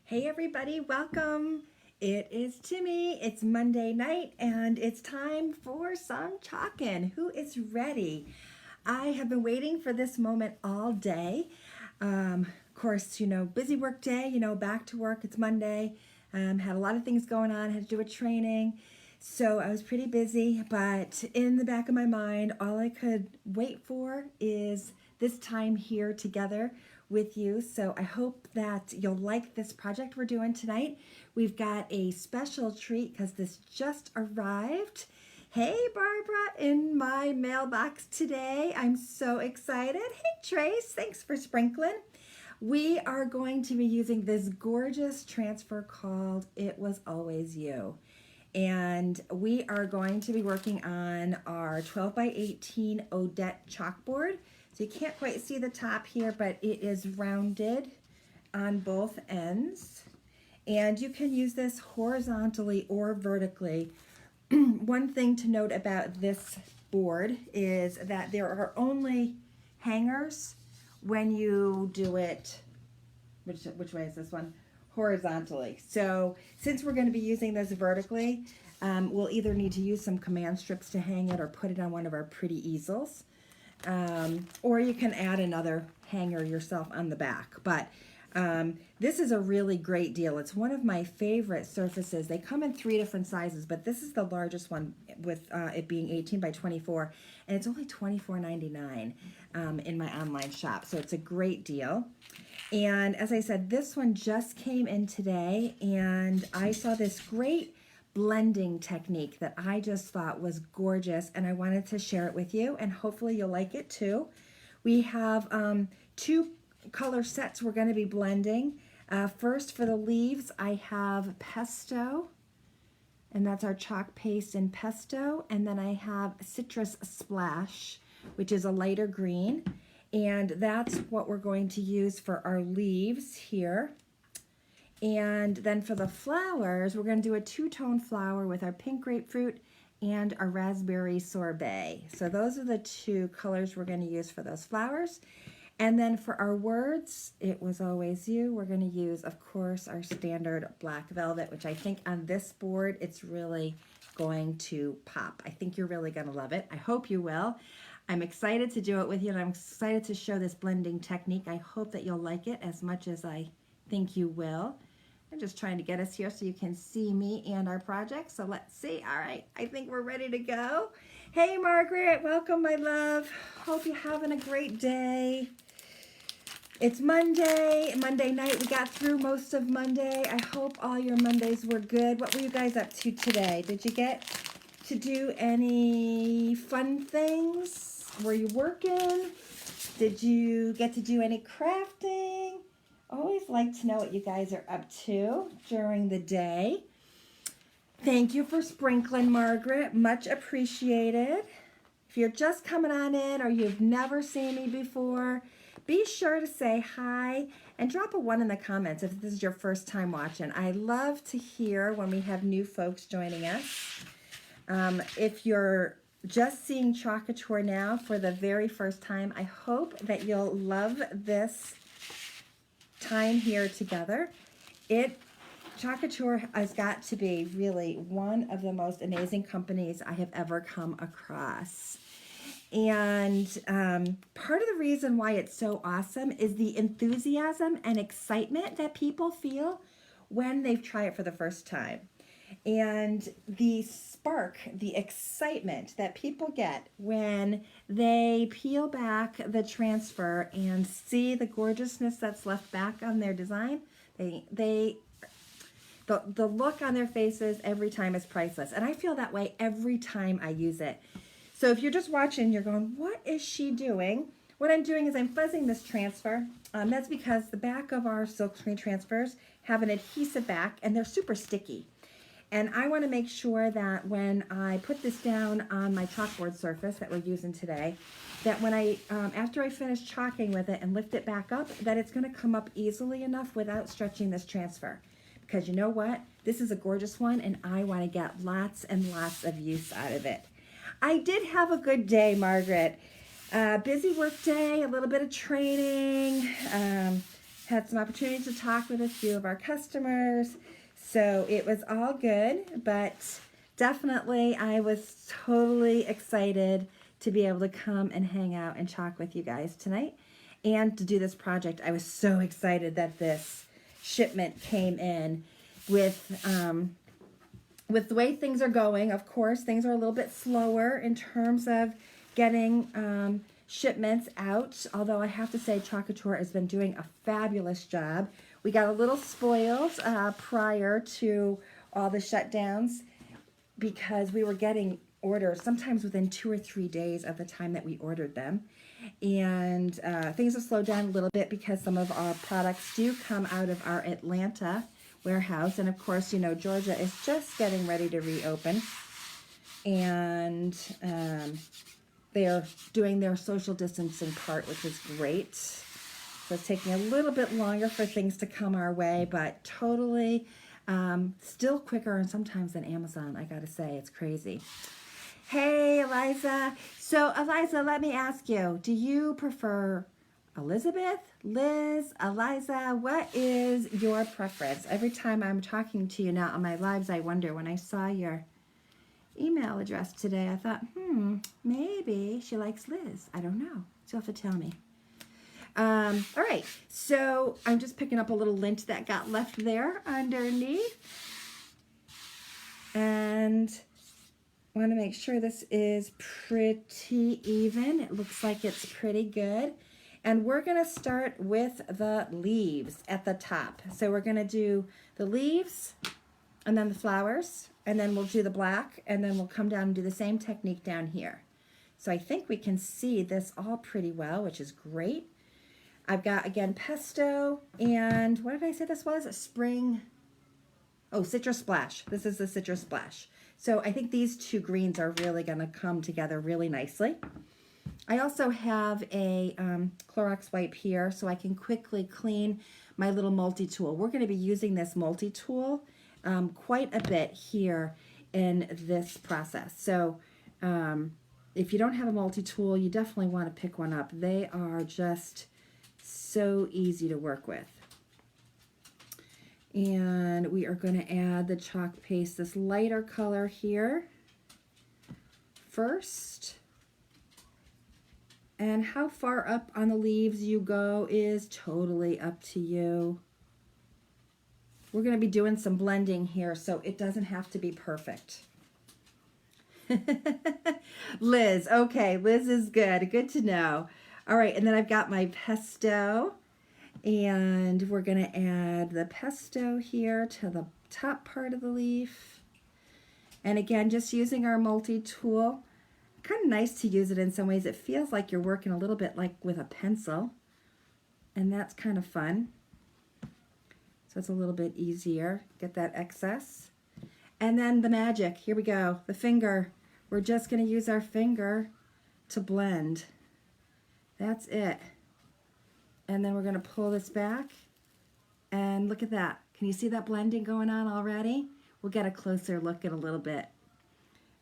Hey everybody, welcome. It is Timmy. It's Monday night and it's time for some chalking. Who is ready? I have been waiting for this moment all day. Of course, busy work day, back to work. It's Monday. Had a lot of things going on, had to do a training. So I was pretty busy, but in the back of my mind, all I could wait for is this time here together with you. So I hope that you'll like this project we're doing tonight. We've got a special treat because this just arrived. Hey, Barbara, in my mailbox today. I'm so excited. Hey, Trace, thanks for sprinkling. We are going to be using this gorgeous transfer called It Was Always You. And we are going to be working on our 12 by 18 Odette chalkboard. So you can't quite see the top here, but it is rounded on both ends. And you can use this horizontally or vertically. One thing to note about this board is that there are only hangers when you do it, which way is this one? Horizontally. So since we're going to be using this vertically, we'll either need to use some command strips to hang it or put it on one of our pretty easels. Or you can add another hanger yourself on the back. But this is a really great deal. It's one of my favorite surfaces. They come in 3 different sizes, but this is the largest one with it being 18 by 24. And it's only $24.99 in my online shop. So it's a great deal. And as I said, this one just came in today, and I saw this great blending technique that I just thought was gorgeous, and I wanted to share it with you, and hopefully you'll like it too. We have 2 color sets we're going to be blending. First, for the leaves, I have Pesto, and that's our chalk paste in Pesto, and then I have Citrus Splash, which is a lighter green. And that's what we're going to use for our leaves here. And then for the flowers, we're going to do a 2-tone flower with our pink grapefruit and our raspberry sorbet. So those are the 2 colors we're going to use for those flowers. And then for our words, It Was Always You, we're going to use, of course, our standard black velvet, which I think on this board, it's really going to pop. I think you're really going to love it. I hope you will. I'm excited to do it with you, and I'm excited to show this blending technique. I hope that you'll like it as much as I think you will. I'm just trying to get us here so you can see me and our project. So let's see. All right, I think we're ready to go. Hey, Margaret, welcome, my love. Hope you're having a great day. It's Monday night. We got through most of Monday. I hope all your Mondays were good. What were you guys up to today? Did you get to do any fun things? Were you working? Did you get to do any crafting? Always like to know what you guys are up to during the day. Thank you for sprinkling, Margaret. Much appreciated. If you're just coming on in or you've never seen me before, be sure to say hi and drop a 1 in the comments if this is your first time watching. I love to hear when we have new folks joining us. If you're just seeing Couture now for the very first time, I hope that you'll love this time here together. Couture has got to be really one of the most amazing companies I have ever come across. And part of the reason why it's so awesome is the enthusiasm and excitement that people feel when they've tried it for the first time. And the spark, the excitement that people get when they peel back the transfer and see the gorgeousness that's left back on their design, the look on their faces every time is priceless. And I feel that way every time I use it. So if you're just watching, you're going, what is she doing? What I'm doing is I'm fuzzing this transfer. That's because the back of our silkscreen transfers have an adhesive back, and they're super sticky. And I want to make sure that when I put this down on my chalkboard surface that we're using today, that when after I finish chalking with it and lift it back up, that it's going to come up easily enough without stretching this transfer. Because you know what? This is a gorgeous one, and I want to get lots and lots of use out of it. I did have a good day, Margaret. Busy work day, a little bit of training, had some opportunity to talk with a few of our customers. So it was all good, but definitely I was totally excited to be able to come and hang out and talk with you guys tonight and to do this project. I was so excited that this shipment came in with the way things are going. Of course, things are a little bit slower in terms of getting shipments out, although I have to say Couture has been doing a fabulous job. We got a little spoiled prior to all the shutdowns because we were getting orders sometimes within 2 or 3 days of the time that we ordered them. And things have slowed down a little bit because some of our products do come out of our Atlanta warehouse. And of course, you know, Georgia is just getting ready to reopen. And they're doing their social distancing part, which is great. So it's taking a little bit longer for things to come our way, but totally still quicker and sometimes than Amazon, I gotta say. It's crazy. Hey, Eliza. So, Eliza, let me ask you, do you prefer Elizabeth, Liz, Eliza? What is your preference? Every time I'm talking to you now on my lives, I wonder, when I saw your email address today, I thought, maybe she likes Liz. I don't know. So you'll have to tell me. All right, so I'm just picking up a little lint that got left there underneath. And I want to make sure this is pretty even. It looks like it's pretty good. And we're going to start with the leaves at the top. So we're going to do the leaves and then the flowers, and then we'll do the black, and then we'll come down and do the same technique down here. So I think we can see this all pretty well, which is great. I've got, again, Pesto, and what did I say this was? Citrus Splash. This is the Citrus Splash. So I think these two greens are really going to come together really nicely. I also have a Clorox wipe here so I can quickly clean my little multi-tool. We're going to be using this multi-tool quite a bit here in this process. So if you don't have a multi-tool, you definitely want to pick one up. They are just so easy to work with. And we are going to add the chalk paste, this lighter color here first. And how far up on the leaves you go is totally up to you. We're going to be doing some blending here, so it doesn't have to be perfect. Liz, okay, Liz is good. Good to know. All right, and then I've got my Pesto. And we're going to add the Pesto here to the top part of the leaf. And again, just using our multi-tool. Kind of nice to use it in some ways. It feels like you're working a little bit like with a pencil. And that's kind of fun. So it's a little bit easier. Get that excess. And then the magic. Here we go. The finger. We're just going to use our finger to blend. That's it. And then we're going to pull this back, and look at that. Can you see that blending going on already? We'll get a closer look in a little bit.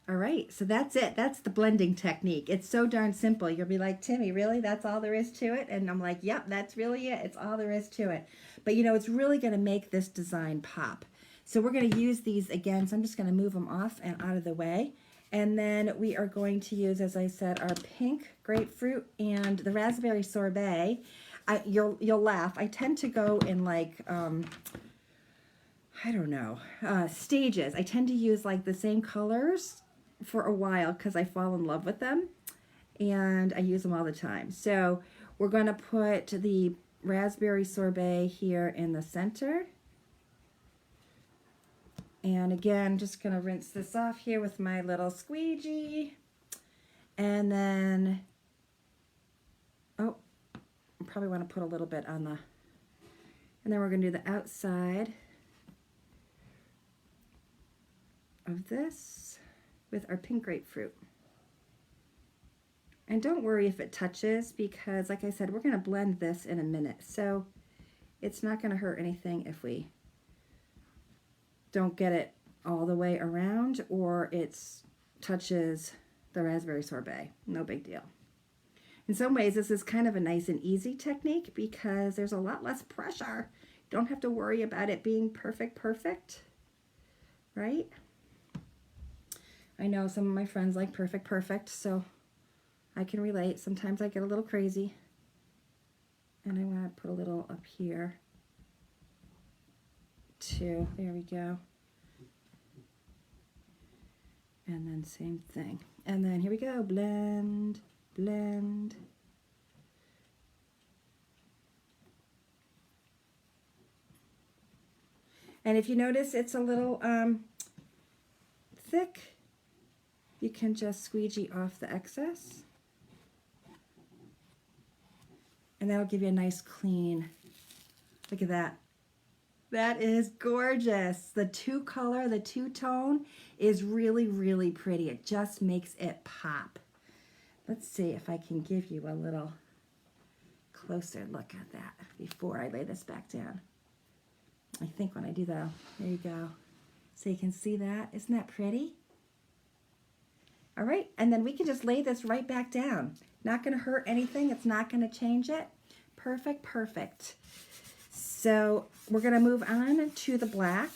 All right, so that's it. That's the blending technique. It's so darn simple. You'll be like, Timmy, really? That's all there is to it? And I'm like, yep, that's really it. It's all there is to it. But you know, it's really going to make this design pop. So we're going to use these again. So I'm just going to move them off and out of the way. And then we are going to use, as I said, our pink grapefruit and the raspberry sorbet. You'll laugh. I tend to go in like, I don't know, stages. I tend to use like the same colors for a while because I fall in love with them and I use them all the time. So we're going to put the raspberry sorbet here in the center. And again, just going to rinse this off here with my little squeegee. And then, probably want to put a little bit on the, and then we're going to do the outside of this with our pink grapefruit. And don't worry if it touches, because like I said, we're going to blend this in a minute. So it's not going to hurt anything if we don't get it all the way around or it touches the raspberry sorbet. No big deal. In some ways, this is kind of a nice and easy technique because there's a lot less pressure. You don't have to worry about it being perfect, right? I know some of my friends like perfect, so I can relate. Sometimes I get a little crazy. And I want to put a little up here too. There we go. And then same thing. And then here we go. Blend, blend. And if you notice it's a little thick, you can just squeegee off the excess. And that'll give you a nice clean, look at that. That is gorgeous. The two-color, the two-tone is really, really pretty. It just makes it pop. Let's see if I can give you a little closer look at that before I lay this back down. I think when I do that, there you go. So you can see that. Isn't that pretty? All right, and then we can just lay this right back down. Not going to hurt anything. It's not going to change it. Perfect. So we're going to move on to the black.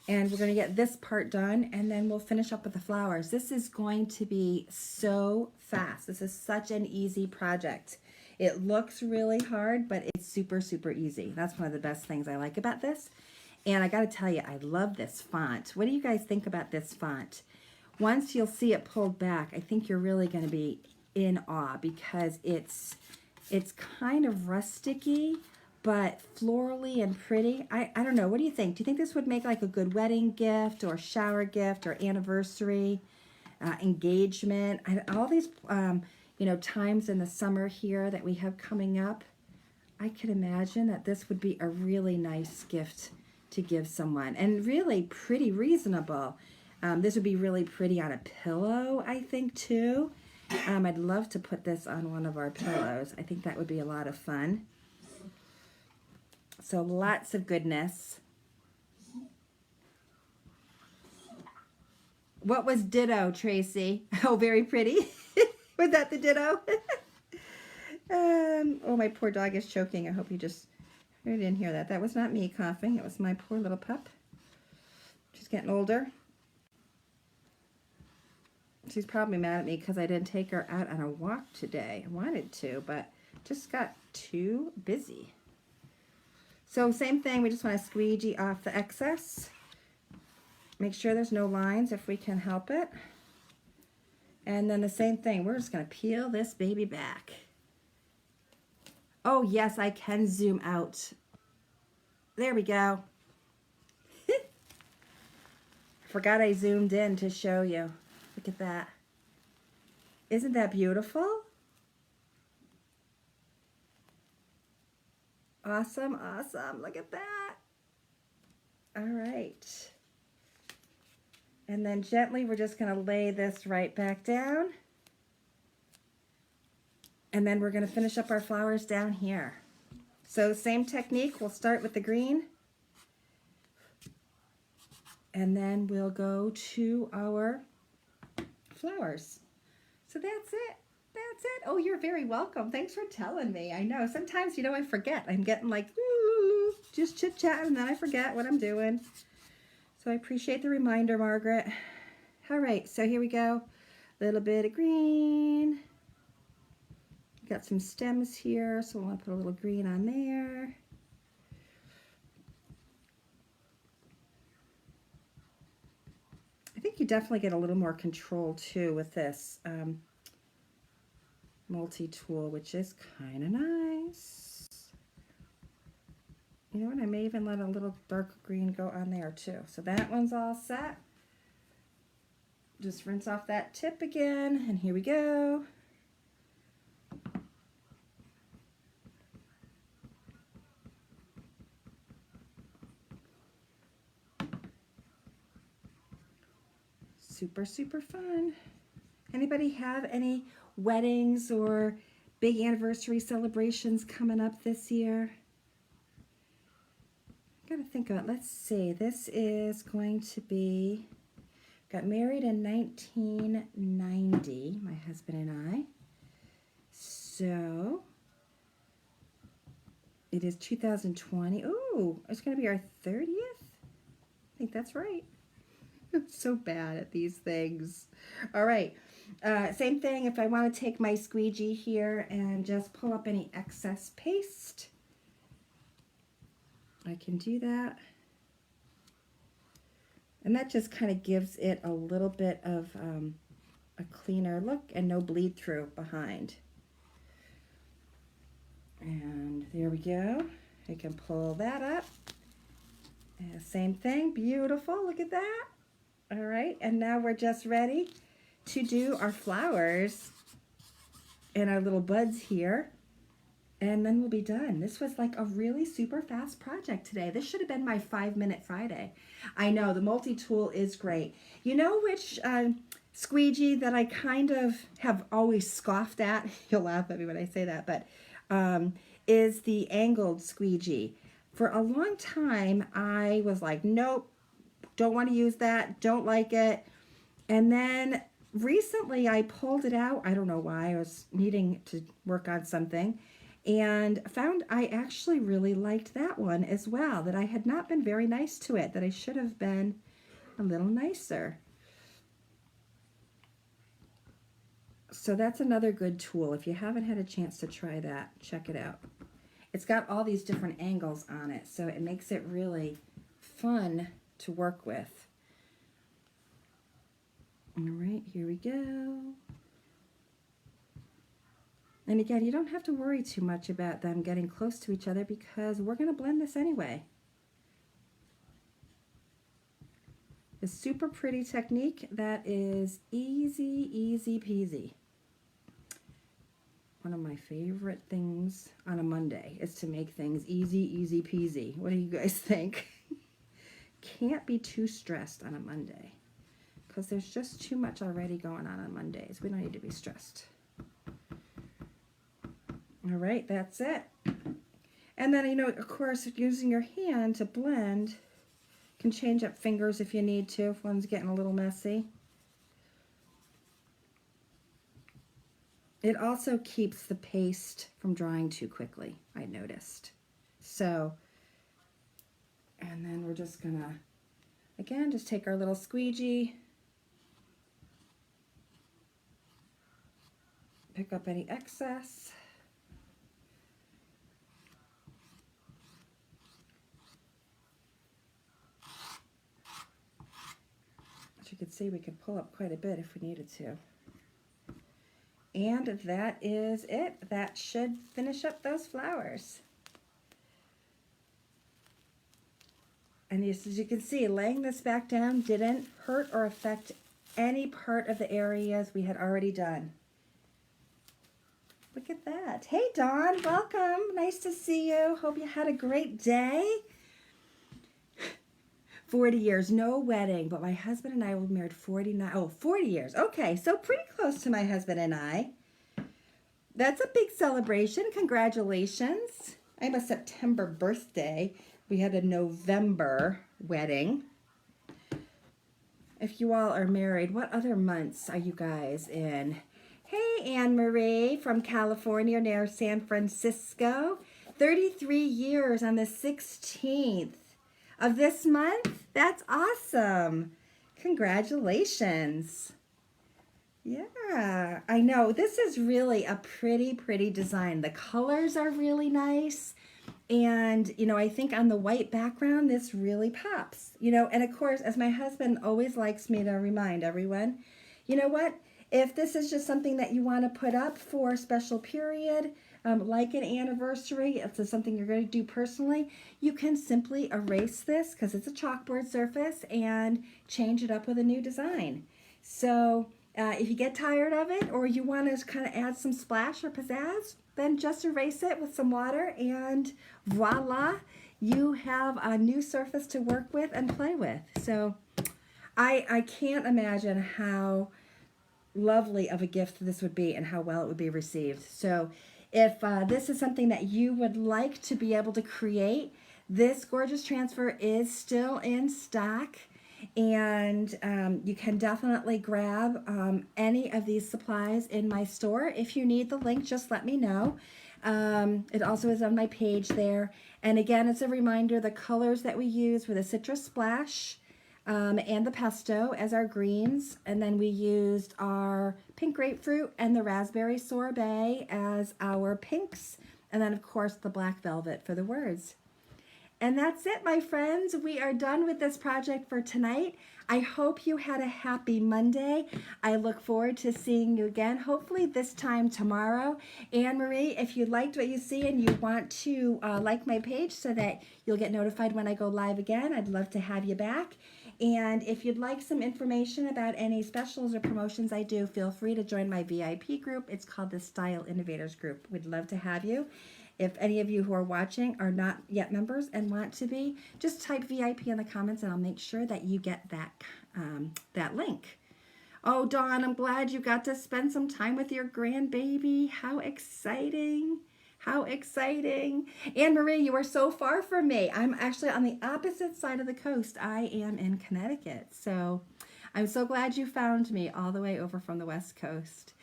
And we're going to get this part done, and then we'll finish up with the flowers. This is going to be so fast. This is such an easy project. It looks really hard, but it's super easy. That's one of the best things I like about this. And I got to tell you, I love this font. What do you guys think about this font? Once you'll see it pulled back, I think you're really going to be in awe because it's kind of rusticy, but florally and pretty. I don't know. What do you think? Do you think this would make like a good wedding gift or shower gift or anniversary, engagement? All these, you know, times in the summer here that we have coming up, I could imagine that this would be a really nice gift to give someone, and really pretty reasonable. This would be really pretty on a pillow, I think, too. I'd love to put this on one of our pillows. I think that would be a lot of fun. So lots of goodness. What was ditto, Tracy? Oh, very pretty. Was that the ditto? Oh, my poor dog is choking. I hope you didn't hear that. That was not me coughing. It was my poor little pup. She's getting older. She's probably mad at me because I didn't take her out on a walk today. I wanted to, but just got too busy. So same thing, we just want to squeegee off the excess. Make sure there's no lines if we can help it. And then the same thing, we're just going to peel this baby back. Oh yes, I can zoom out. There we go. Forgot I zoomed in to show you. Look at that. Isn't that beautiful? Awesome. Look at that. All right. And then gently, we're just going to lay this right back down. And then we're going to finish up our flowers down here. So same technique. We'll start with the green. And then we'll go to our flowers. So that's it. That's it. Oh, you're very welcome. Thanks for telling me. I know sometimes, you know, I forget. I'm getting like, ooh, just chit-chatting, and then I forget what I'm doing. So I appreciate the reminder, Margaret. All right, so here we go. A little bit of green. Got some stems here, so I want to put a little green on there. I think you definitely get a little more control too with this multi-tool, which is kind of nice. You know what, I may even let a little dark green go on there too. So that one's all set. Just rinse off that tip again, and here we go. Super fun. Anybody have any weddings or big anniversary celebrations coming up this year? I gotta think about it. Let's see. This is going to be Got married in 1990, my husband and I. So it is 2020. Ooh, it's going to be our 30th. I think that's right. I'm so bad at these things. All right. Same thing, if I want to take my squeegee here and just pull up any excess paste, I can do that. And that just kind of gives it a little bit of a cleaner look and no bleed through behind. And there we go. I can pull that up. Same thing, beautiful, look at that. All right, and now we're just ready to do our flowers and our little buds here, and then we'll be done. This was like a really super fast project today. This should have been my 5-minute Friday. I know, the multi-tool is great. You know which squeegee that I kind of have always scoffed at? You'll laugh at me when I say that, but is the angled squeegee. For a long time, I was like, nope, don't want to use that, don't like it. And then recently I pulled it out. I don't know why. I was needing to work on something and found I actually really liked that one as well, that I had not been very nice to it, that I should have been a little nicer. So that's another good tool. If you haven't had a chance to try that, check it out. It's got all these different angles on it, so it makes it really fun to work with. All right, here we go. And again, you don't have to worry too much about them getting close to each other because we're going to blend this anyway. A super pretty technique that is easy, easy peasy. One of my favorite things on a Monday is to make things easy, easy peasy. What do you guys think? Can't be too stressed on a Monday because there's just too much already going on Mondays. We don't need to be stressed. All right, that's it. And then, you know, of course, using your hand to blend, you can change up fingers if you need to, if one's getting a little messy. It also keeps the paste from drying too quickly, I noticed. So, and then we're just gonna, again, just take our little squeegee, pick up any excess. As you can see, we can pull up quite a bit if we needed to. And that is it. That should finish up those flowers. And as you can see, laying this back down didn't hurt or affect any part of the areas we had already done. Look at that. Hey, Dawn, welcome. Nice to see you. Hope you had a great day. 40 years, no wedding, but my husband and I were married 40 years. Okay, so pretty close to my husband and I. That's a big celebration. Congratulations. I have a September birthday. We had a November wedding. If you all are married, what other months are you guys in? Hey, Anne-Marie from California near San Francisco. 33 years on the 16th. Of this month? That's awesome. Congratulations. Yeah, I know. This is really a pretty, pretty design. The colors are really nice. And, you know, I think on the white background, this really pops. You know, and of course, as my husband always likes me to remind everyone, you know what? If this is just something that you want to put up for a special period, like an anniversary, if it's something you're going to do personally, you can simply erase this because it's a chalkboard surface and change it up with a new design. So if you get tired of it or you want to kind of add some splash or pizzazz, then just erase it with some water and voila, you have a new surface to work with and play with. So I can't imagine how lovely of a gift this would be and how well it would be received. So if this is something that you would like to be able to create, this gorgeous transfer is still in stock. And you can definitely grab any of these supplies in my store. If you need the link, just let me know. It also is on my page there. And again, it's a reminder, the colors that we use were the Citrus Splash and the Pesto as our greens. And then we used our pink grapefruit and the raspberry sorbet as our pinks. And then, of course, the black velvet for the words. And that's it, my friends. We are done with this project for tonight. I hope you had a happy Monday. I look forward to seeing you again, hopefully this time tomorrow. Anne Marie, if you liked what you see and you want to like my page so that you'll get notified when I go live again, I'd love to have you back. And if you'd like some information about any specials or promotions I do, feel free to join my VIP group. It's called the Style Innovators Group. We'd love to have you. If any of you who are watching are not yet members and want to be, just type VIP in the comments and I'll make sure that you get that link. Oh, Dawn, I'm glad you got to spend some time with your grandbaby. How exciting. How exciting. Anne Marie, you are so far from me. I'm actually on the opposite side of the coast. I am in Connecticut. So I'm so glad you found me all the way over from the West Coast.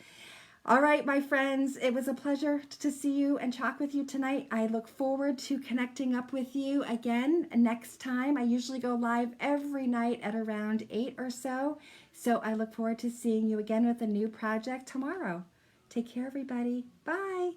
All right, my friends, it was a pleasure to see you and talk with you tonight. I look forward to connecting up with you again next time. I usually go live every night at around 8 or so. So I look forward to seeing you again with a new project tomorrow. Take care, everybody. Bye.